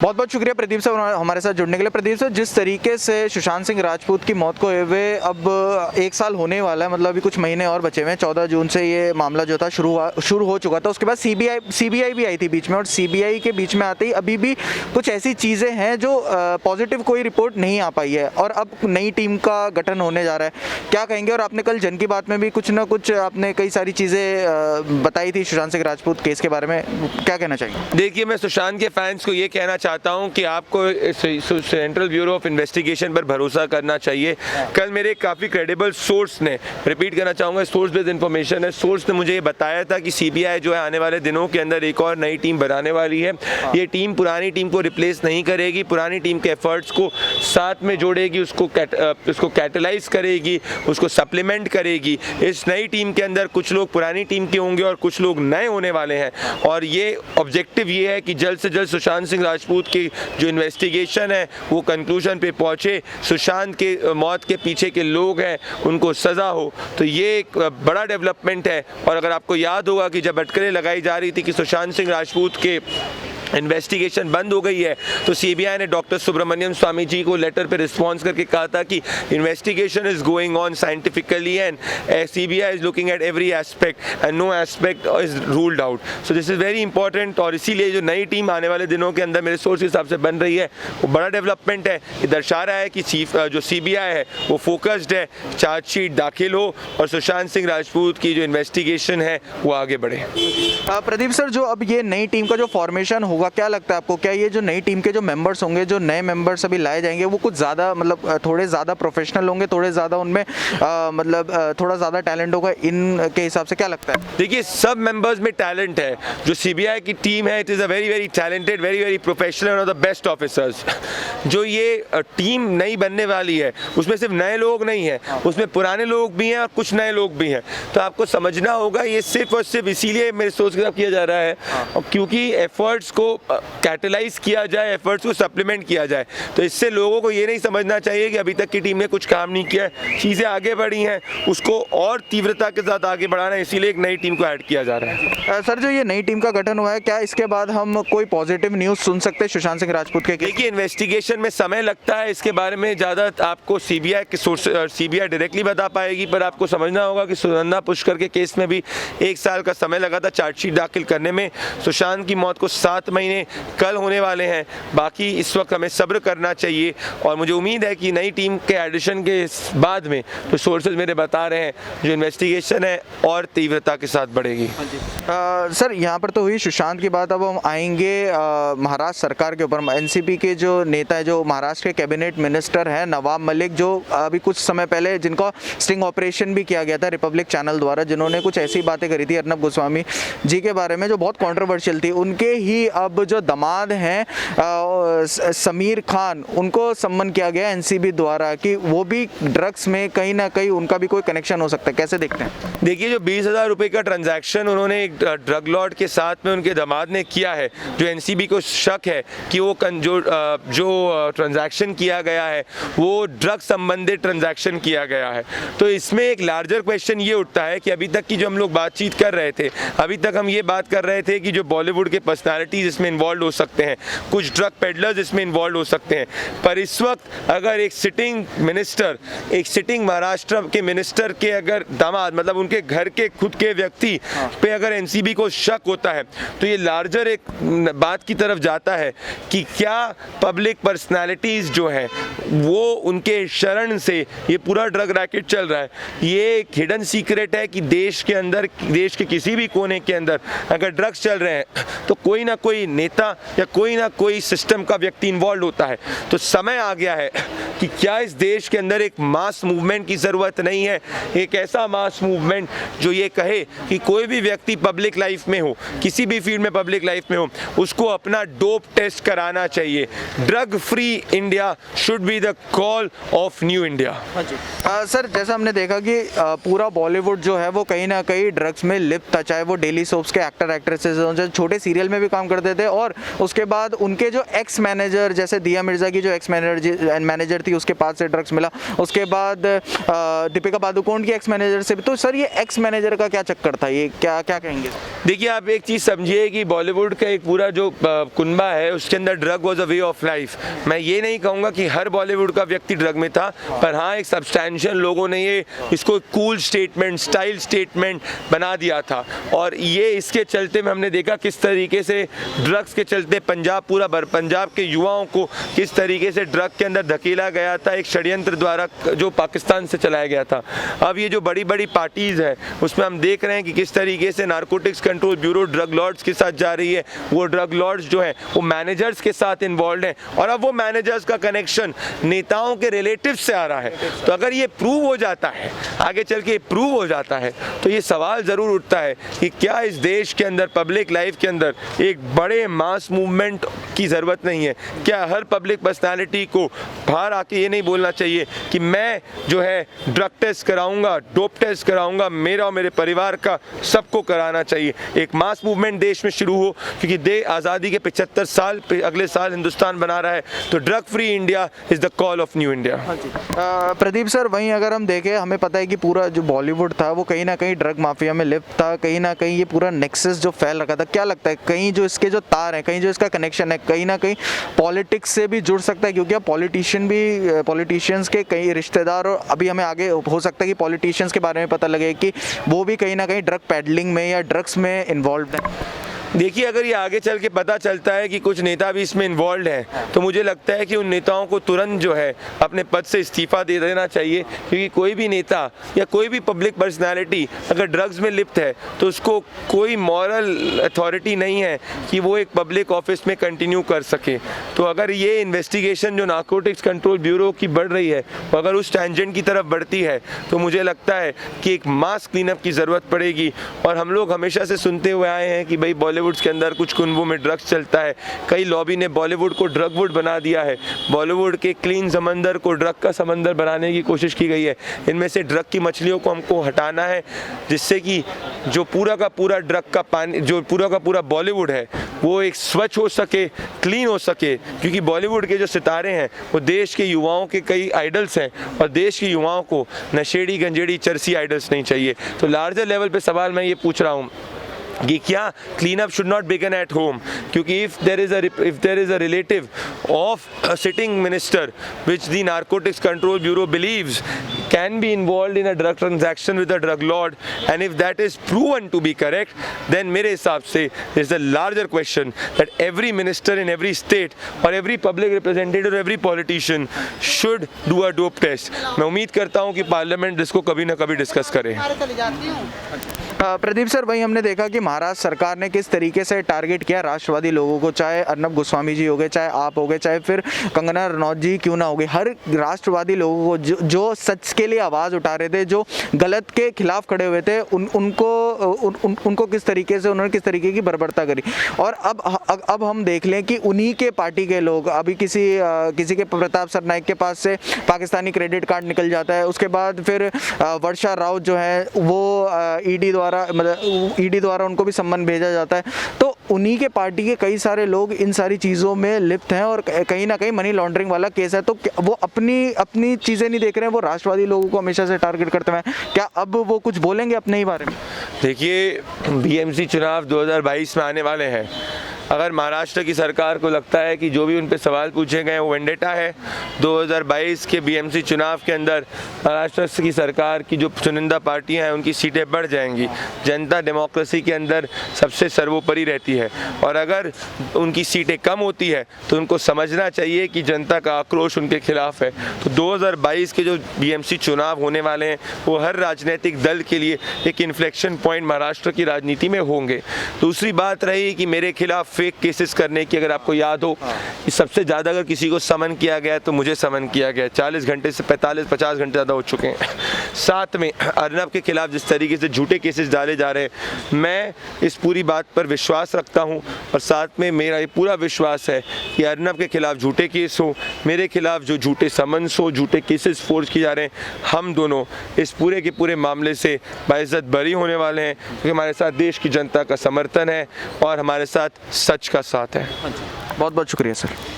बहुत बहुत शुक्रिया प्रदीप सर हमारे साथ जुड़ने के लिए। प्रदीप सर, जिस तरीके से सुशांत सिंह राजपूत की मौत को हुए अब 1 साल होने वाला है, मतलब अभी कुछ महीने और बचे हुए हैं। 14 जून से ये मामला जो था शुरू हो चुका था। उसके बाद सीबीआई भी आई थी बीच में, और सीबीआई के बीच में आते ही अभी भी कुछ ऐसी चीज़ें हैं जो पॉजिटिव कोई रिपोर्ट नहीं आ पाई है, और अब नई टीम का गठन होने जा रहा है। क्या कहेंगे? और आपने कल जन की बात में भी कुछ ना कुछ आपने कई सारी चीज़ें बताई थी सुशांत सिंह राजपूत केस के बारे में, क्या कहना चाहिए? देखिए, मैं सुशांत के फैंस को ये कहना चाहता हूं कि आपको सेंट्रल ब्यूरो ऑफ इन्वेस्टिगेशन पर भरोसा करना चाहिए। कल मेरे काफ़ी क्रेडिबल सोर्स ने, रिपीट करना चाहूँगा, सोर्स बेस्ड इन्फॉर्मेशन है, सोर्स ने मुझे ये बताया था कि सीबीआई जो है आने वाले दिनों के अंदर एक और नई टीम बनाने वाली है। ये टीम पुरानी टीम को रिप्लेस नहीं करेगी, पुरानी टीम के एफर्ट्स को साथ में जोड़ेगी, उसको कैटलाइज करेगी, उसको सप्लीमेंट करेगी। इस नई टीम के अंदर कुछ लोग पुरानी टीम के होंगे और कुछ लोग नए होने वाले हैं, और ये ऑब्जेक्टिव ये है कि जल्द से जल्द सुशांत सिंह राजपूत की जो इन्वेस्टिगेशन है वो कंक्लूजन पे पहुंचे, सुशांत के मौत के पीछे के लोग हैं उनको सज़ा हो। तो ये एक बड़ा डेवलपमेंट है। और अगर आपको याद होगा कि जब अटकलें लगाई जा रही थी कि सुशांत सिंह राजपूत के इन्वेस्टिगेशन बंद हो गई है, तो सीबीआई ने डॉक्टर सुब्रमण्यम स्वामी जी को लेटर पे रिस्पॉन्स करके कहा था कि investigation is going on scientifically and CBI is looking at every aspect and no aspect is ruled out. So this is very important, और इसीलिए जो नई टीम आने वाले दिनों के अंदर मेरे सोर्स के हिसाब से बन रही है वो बड़ा डेवलपमेंट है। ये दर्शा रहा है कि जो सीबीआई है वो फोकस्ड है, चार्जशीट दाखिल हो और सुशांत सिंह राजपूत की जो इन्वेस्टिगेशन है वो आगे बढ़े। प्रदीप सर, जो अब ये नई टीम का जो फॉर्मेशन होगा, क्या लगता है आपको? क्या ये जो नई टीम के जो मेंबर्स होंगे, जो नए मेंबर्स अभी लाए जाएंगे, वो कुछ ज़्यादा मतलब थोड़े ज़्यादा प्रोफेशनल होंगे, थोड़े ज़्यादा उनमें मतलब थोड़ा ज़्यादा टैलेंट होगा इनके हिसाब से? क्या लगता है? देखिए, सब मेंबर्स में टैलेंट है। जो सीबीआई की टीम है, it is a very very talented, very very professional और द बेस्ट ऑफिसर्स। जो ये टीम नई बनने वाली है उसमें सिर्फ नए लोग नहीं हैं, उसमें पुराने लोग भी हैं और कुछ नए लोग भी हैं। तो आपको समझना होगा ये सिर्फ और सिर्फ इसीलिए मेरे सोच के साथ किया जा रहा है क्योंकि एफर्ट्स को कैटलाइज किया जाए, एफर्ट्स को सप्लीमेंट किया जाए। तो इससे लोगों को ये नहीं समझना चाहिए कि अभी तक की टीम ने कुछ काम नहीं किया है, चीज़ें आगे बढ़ी हैं, उसको और तीव्रता के साथ आगे बढ़ाना है, इसीलिए एक नई टीम को ऐड किया जा रहा है। सर, जो ये नई टीम का गठन हुआ है, क्या इसके बाद हम कोई पॉजिटिव न्यूज़ सुन सकते हैं सुशांत सिंह राजपूत के? देखिए, इन्वेस्टिगेशन में समय लगता है, इसके बारे में ज़्यादा आपको सीबीआई डायरेक्टली बता पाएगी, पर आपको समझना होगा कि सुनंदा पुष्कर के केस में भी 1 साल का समय लगा था चार्जशीट दाखिल करने में। सुशांत की मौत को 7 महीने कल होने वाले हैं। बाकी इस वक्त हमें सब्र करना चाहिए, और मुझे उम्मीद है कि नई टीम के एडिशन के बाद में तो सोर्सेज मेरे बता रहे हैं जो इन्वेस्टिगेशन है और तीव्रता के साथ बढ़ेगी। सर, यहाँ पर तो हुई सुशांत की बात, अब हम आएंगे महाराष्ट्र सरकार के ऊपर। एनसीपी के जो नेता है, जो महाराष्ट्र के कैबिनेट मिनिस्टर हैं नवाब मलिक, जो अभी कुछ समय पहले जिनका स्टिंग ऑपरेशन भी किया गया था रिपब्लिक चैनल द्वारा, जिन्होंने कुछ ऐसी बातें करी थी अर्नब गोस्वामी जी के बारे में जो बहुत कंट्रोवर्शियल थी, उनके ही अब जो दामाद हैं समीर खान, उनको सम्मन किया गया एनसीबी द्वारा कि वो भी ड्रग्स में कहीं ना कहीं उनका भी कोई कनेक्शन हो सकता है। कैसे देखते हैं? देखिए, जो 20,000 रुपये का ट्रांजैक्शन उन्होंने एक ड्रग लॉर्ड के साथ में उनके दामाद ने किया है, जो एनसीबी को शक है कि वो जो ट्रांजैक्शन किया गया है वो ड्रग संबंधित ट्रांजैक्शन किया गया है। तो इसमें एक लार्जर क्वेश्चन ये उठता है कि अभी तक की जो हम लोग बातचीत कर रहे थे, अभी तक हम ये बात कर रहे थे कि जो बॉलीवुड के पर्सनालिटीज इसमें इन्वॉल्व हो सकते हैं, कुछ ड्रग पेडलर्स इसमें इन्वॉल्व हो सकते हैं। पर इस वक्त अगर एक सिटिंग मिनिस्टर, एक सिटिंग महाराष्ट्र के मिनिस्टर के अगर दामाद, मतलब उनके घर के खुद के व्यक्ति पे अगर एनसीबी को शक होता है, तो ये लार्जर एक बात की तरफ जाता है कि क्या पब्लिक पर्सनालिटीज जो है वो उनके शरण से ये पूरा ड्रग रैकेट चल रहा है। ये एक हिडन सीक्रेट है कि देश के अंदर, देश के किसी भी कोने के अंदर अगर ड्रग्स चल रहे हैं तो कोई ना कोई नेता या कोई ना कोई सिस्टम का व्यक्ति इन्वॉल्व होता है। तो समय आ गया है कि क्या इस देश के अंदर एक मास मूवमेंट की ज़रूरत नहीं है, एक ऐसा मास मूवमेंट जो ये कहे कि कोई भी व्यक्ति पब्लिक लाइफ में हो, किसी भी फील्ड में पब्लिक लाइफ में हो, उसको अपना डोप टेस्ट कराना चाहिए। Drug free India should be the call of new India. Sir, जैसा हमने देखा कि पूरा बॉलीवुड जो है वो कहीं ना कहीं ड्रग्स में लिप्त था, चाहे वो डेली सोप्स के एक्टर एक्ट्रेसेस हों, जो छोटे सीरियल में भी काम करते करते थे, और उसके बाद उनके जो एक्स मैनेजर, जैसे दिया मिर्ज़ा की जो एक्स मैनेजर थी उसके पास से ड्रग्स मिला, उसके बाद दीपिका पादुकोण की एक्स मैनेजर से भी। तो सर ये एक्स मैनेजर का क्या चक्कर था, ये क्या क्या कहेंगे? देखिए, आप एक चीज़ समझिए कि बॉलीवुड का एक पूरा जो कुनबा है उसके अंदर drug was a way of life. मैं ये नहीं कहूँगा कि हर बॉलीवुड का व्यक्ति ड्रग में था, पर हाँ एक सब्सटैंशियल लोगों ने ये इसको कूल स्टेटमेंट, स्टाइल स्टेटमेंट बना दिया था। और ये इसके चलते में हमने देखा किस तरीके से ड्रग्स के चलते पंजाब के युवाओं को किस तरीके से ड्रग के अंदर धकेला गया था, एक षड्यंत्र द्वारा जो पाकिस्तान से चलाया गया था। अब ये जो बड़ी बड़ी पार्टीज़ है उसमें हम देख रहे हैं कि किस तरीके से narcotics control bureau drug lords के साथ जा रही है। वो ड्रग लॉर्ड्स जो हैं वो मैनेजर्स के साथ इन्वॉल्व हैं, और अब वो मैनेजर्स का कनेक्शन नेताओं के रिलेटिव से आ रहा है। तो अगर ये प्रूव हो जाता है, आगे चल के प्रूव हो जाता है, तो ये सवाल ज़रूर उठता है कि क्या इस देश के अंदर पब्लिक लाइफ के अंदर एक बड़े मास मूवमेंट की ज़रूरत नहीं है? क्या हर पब्लिक पर्सनालिटी को बाहर आके ये नहीं बोलना चाहिए कि मैं जो है ड्रग टेस्ट कराऊंगा, डोप टेस्ट कराऊंगा, मेरा और मेरे परिवार का सबको कराना चाहिए? एक मास मूवमेंट देश में शुरू हो, क्योंकि आज़ादी के 75 साल अगले साल हिंदुस्तान बना रहा है। तो drug free India is the call of new India. Pradeep sir, वहीं अगर हम देखें, हमें पता है कि पूरा जो बॉलीवुड था वो कहीं ना कहीं ड्रग माफिया में लिप्त था, कहीं ना कहीं ये पूरा नेक्सस जो फैल रखा था। क्या लगता है कहीं जो इसके जो तार हैं, कहीं जो इसका कनेक्शन है, कहीं ना कहीं पॉलिटिक्स से भी जुड़ सकता है? क्योंकि अब पॉलिटिशियंस के कई रिश्तेदार, और अभी हमें आगे हो सकता है कि पॉलिटिशियंस के बारे में पता लगे कि वो भी कहीं ना कहीं ड्रग पेडलिंग में या ड्रग्स में इन्वॉल्व है। देखिए, अगर ये आगे चल के पता चलता है कि कुछ नेता भी इसमें इन्वॉल्व हैं, तो मुझे लगता है कि उन नेताओं को तुरंत जो है अपने पद से इस्तीफा दे देना चाहिए। क्योंकि कोई भी नेता या कोई भी पब्लिक पर्सनालिटी अगर ड्रग्स में लिप्त है तो उसको कोई मॉरल अथॉरिटी नहीं है कि वो एक पब्लिक ऑफिस में कंटिन्यू कर सके। तो अगर ये इन्वेस्टिगेशन जो नारकोटिक्स कंट्रोल ब्यूरो की बढ़ रही है, अगर उस टेंजेंट की तरफ बढ़ती है, तो मुझे लगता है कि एक मास क्लीनअप की ज़रूरत पड़ेगी। और हम लोग हमेशा से सुनते हुए आए हैं कि भाई बॉलीवुड के अंदर कुछ कुनबों में ड्रग्स चलता है। कई लॉबी ने बॉलीवुड को ड्रगवुड बना दिया है। बॉलीवुड के क्लीन समंदर को ड्रग का समंदर बनाने की कोशिश की गई है। इनमें से ड्रग की मछलियों को हमको हटाना है, जिससे कि जो पूरा का पूरा ड्रग का पानी, जो पूरा का पूरा बॉलीवुड है, वो एक स्वच्छ हो सके, क्लीन हो सके। क्योंकि बॉलीवुड के जो सितारे हैं वो देश के युवाओं के कई आइडल्स हैं, और देश के युवाओं को नशेड़ी गंजेड़ी चरसी आइडल्स नहीं चाहिए। तो लार्जर लेवल पे सवाल मैं ये पूछ रहा हूँ कि क्या clean up should not begin at home? क्योंकि if there is a relative of a sitting minister which the narcotics control bureau believes can be involved in a drug transaction with a drug lord, and if that is proven to be correct, then मेरे हिसाब से is the larger question that every minister in every state or every public representative or every politician should do a dope test. मैं उम्मीद करता हूँ कि parliament इसको कभी ना कभी डिस्कस करे। प्रदीप सर, वहीं हमने देखा कि महाराष्ट्र सरकार ने किस तरीके से टारगेट किया राष्ट्रवादी लोगों को, चाहे अर्नब गोस्वामी जी हो गए, चाहे आप हो गए, चाहे फिर कंगना रनौत जी क्यों ना हो गए। हर राष्ट्रवादी लोगों को जो सच के लिए आवाज़ उठा रहे थे, जो गलत के खिलाफ खड़े हुए थे, उनको किस तरीके से उन्होंने किस तरीके की बर्बरता करी। और अब हम देख लें कि उन्हीं के पार्टी के लोग, अभी किसी के प्रताप सरनाइक के पास से पाकिस्तानी क्रेडिट कार्ड निकल जाता है, उसके बाद फिर वर्षा राउत जो है वो ईडी द्वारा उनको भी सम्मन भेजा जाता है। तो उन्हीं के पार्टी के कई सारे लोग इन सारी चीज़ों में लिप्त हैं, और कहीं ना कहीं मनी लॉन्ड्रिंग वाला केस है। तो वो अपनी चीज़ें नहीं देख रहे हैं, वो राष्ट्रवादी लोगों को हमेशा से टारगेट करते हैं। क्या अब वो कुछ बोलेंगे अपने ही बारे में? देखिए, बीएमसी चुनाव 2022 में आने वाले हैं। अगर महाराष्ट्र की सरकार को लगता है कि जो भी उन पे सवाल पूछे गए वो वेंडेटा है, 2022 के बीएमसी चुनाव के अंदर महाराष्ट्र की सरकार की जो चुनिंदा पार्टियां हैं उनकी सीटें बढ़ जाएंगी। जनता डेमोक्रेसी के अंदर सबसे सर्वोपरि रहती है, और अगर उनकी सीटें कम होती है तो उनको समझना चाहिए कि जनता का आक्रोश उनके खिलाफ है। तो 2022 के जो बीएमसी चुनाव होने वाले हैं वो हर राजनीतिक दल के लिए एक इन्फ्लेक्शन पॉइंट महाराष्ट्र की राजनीति में होंगे। दूसरी बात रही कि मेरे खिलाफ फेक केसेस करने की, अगर आपको याद हो कि सबसे ज़्यादा अगर किसी को समन किया गया तो मुझे समन किया गया। 40 घंटे से 50 घंटे ज़्यादा हो चुके हैं। साथ में अर्नब के खिलाफ जिस तरीके से झूठे केसेस डाले जा रहे हैं, मैं इस पूरी बात पर विश्वास रखता हूं, और साथ में मेरा ये पूरा विश्वास है कि अर्नब के खिलाफ झूठे केस हो, मेरे खिलाफ जो झूठे समन्स हो, झूठे केसेस फोर्स किए जा रहे हैं, हम दोनों इस पूरे के पूरे मामले से बाइज्जत बरी होने वाले हैं, क्योंकि हमारे साथ देश की जनता का समर्थन है और हमारे साथ सच का साथ है। बहुत बहुत शुक्रिया सर।